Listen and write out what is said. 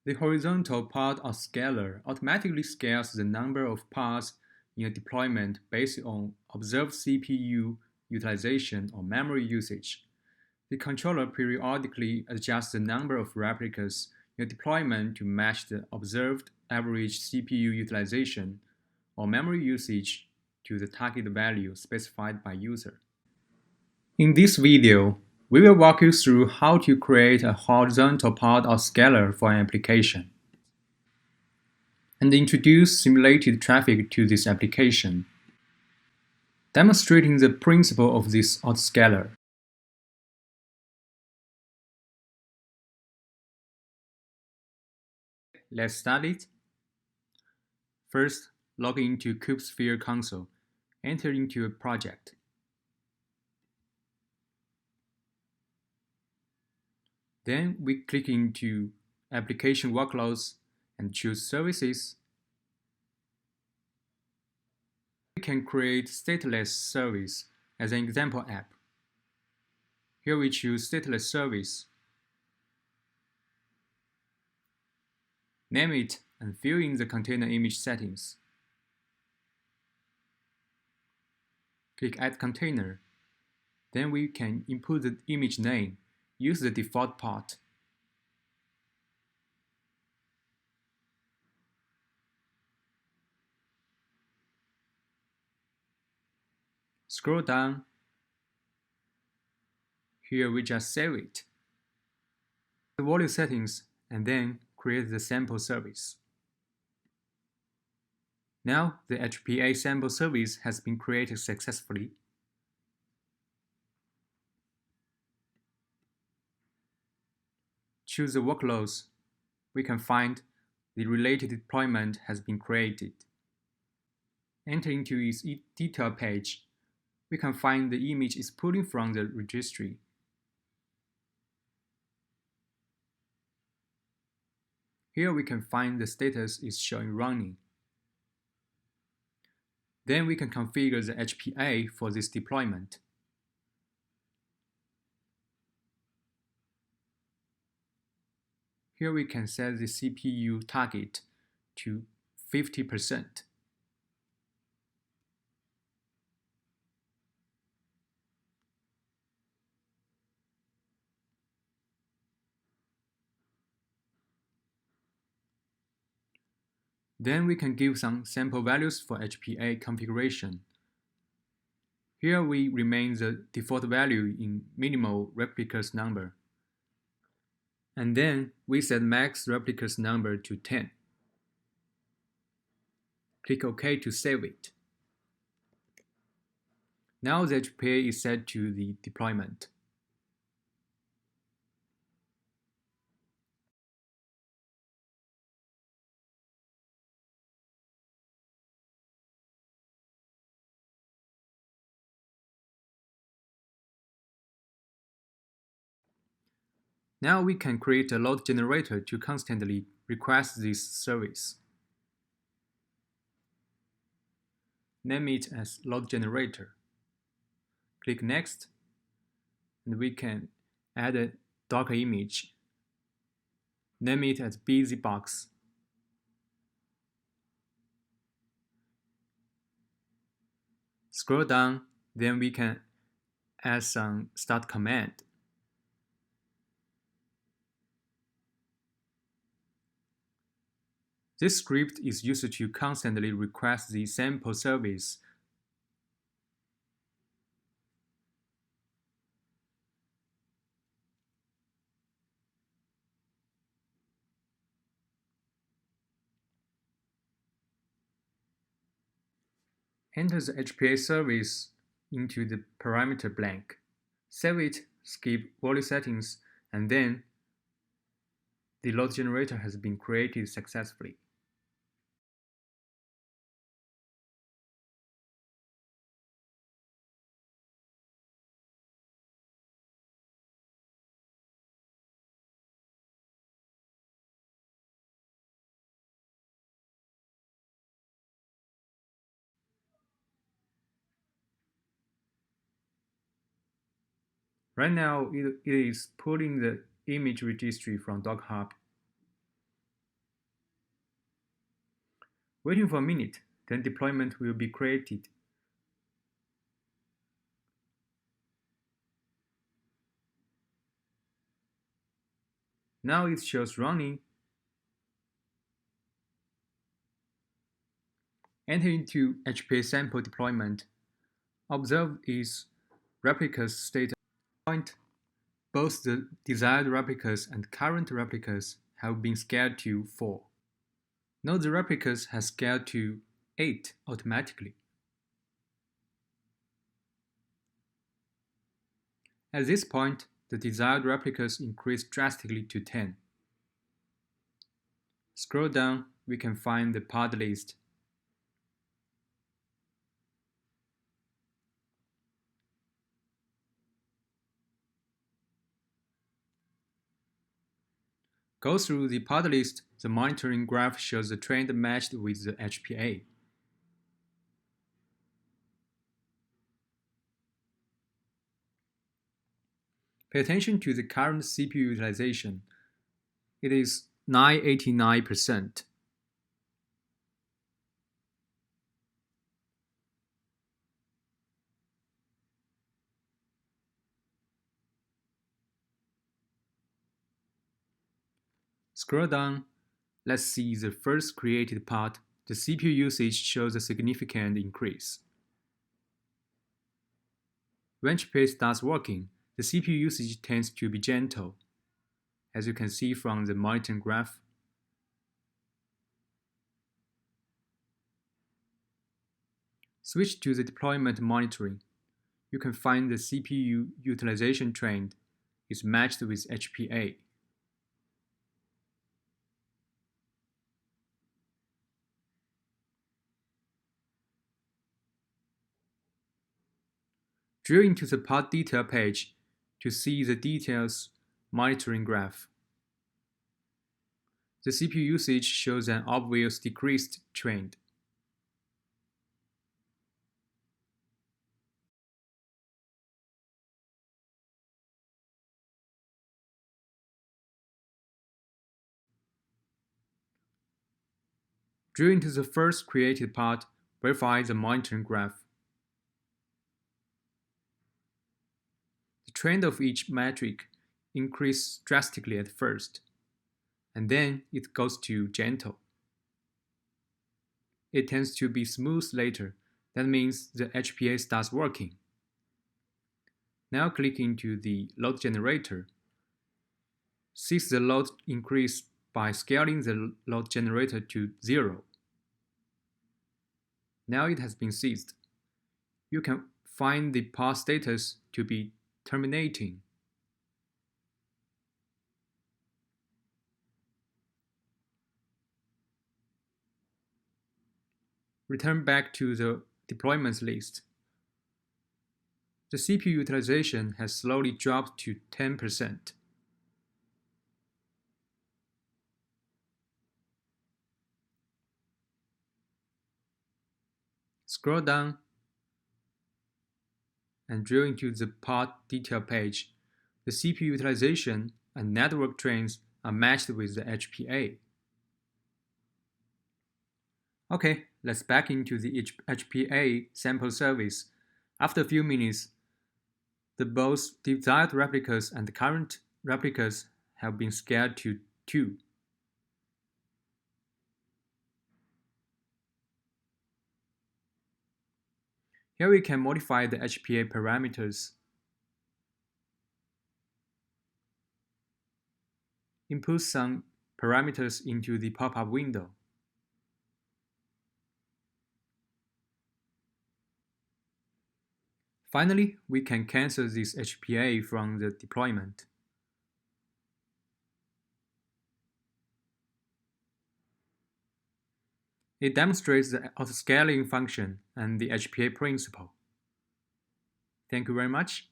The horizontal pod autoscaler automatically scales the number of pods in a deployment based on observed CPU utilization or memory usage. The controller periodically adjusts the number of replicas in a deployment to match the observed average CPU utilization or memory usage to the target value specified by user. In this video, we will walk you through how to create a horizontal pod autoscaler for an application, and introduce simulated traffic to this application, demonstrating the principle of this autoscaler. Let's start it. First, log into KubeSphere console. Enter into a project. Then we click into Application Workloads and choose Services. We can create Stateless service as an example app. Here we choose Stateless service, name it, and fill in the container image settings. Click Add Container. Then we can input the image name. Use the default part. Scroll down. Here we just save it. The volume settings and then create the sample service. Now the HPA sample service has been created successfully. Choose the workloads. We can find the related deployment has been created. Enter into its detail page. We can find the image is pulling from the registry. Here we can find the status is showing running. Then we can configure the HPA for this deployment. Here we can set the CPU target to 50%. Then we can give some sample values for HPA configuration. Here we remain the default value in minimal replicas number. And then we set max replicas number to 10. Click OK to save it. Now the HPA is set to the deployment. Now we can create a load generator to constantly request this service. Name it as load generator. Click Next, and we can add a Docker image. Name it as BusyBox. Scroll down, then we can add some start command. This script is used to constantly request the sample service. Enter the HPA service into the parameter blank. Save it, skip volume settings, and then the load generator has been created successfully. Right now, it is pulling the image registry from Docker Hub. Waiting for a minute, then deployment will be created. Now it shows running. Enter into HPA sample deployment. Observe its replicas status point. Both the desired replicas and current replicas have been scaled to 4. Note the replicas has scaled to 8 automatically. At this point, the desired replicas increase drastically to 10. Scroll down, we can find the pod list. Go through the pod list, the monitoring graph shows the trend matched with the HPA. Pay attention to the current CPU utilization. It is 989%. Scroll down, let's see the first created pod. The CPU usage shows a significant increase. When HPA starts working, the CPU usage tends to be gentle, as you can see from the monitoring graph. Switch to the deployment monitoring. You can find the CPU utilization trend is matched with HPA. Drill into the pod detail page to see the details monitoring graph. The CPU usage shows an obvious decreased trend. Drill into the first created pod, verify the monitoring graph. The trend of each metric increases drastically at first, and then it goes to gentle. It tends to be smooth later. That means the HPA starts working. Now click into the load generator. Seize the load increase by scaling the load generator to 0. Now it has been seized. You can find the pod status to be terminating. Return back to the deployments list. The CPU utilization has slowly dropped to 10%. Scroll down and drill into the pod detail page. The CPU utilization and network trends are matched with the HPA. Okay, let's back into the HPA sample service. After a few minutes, the both desired replicas and the current replicas have been scaled to 2. Here we can modify the HPA parameters. Input some parameters into the pop-up window. Finally, we can cancel this HPA from the deployment. It demonstrates the autoscaling function and the HPA principle. Thank you very much.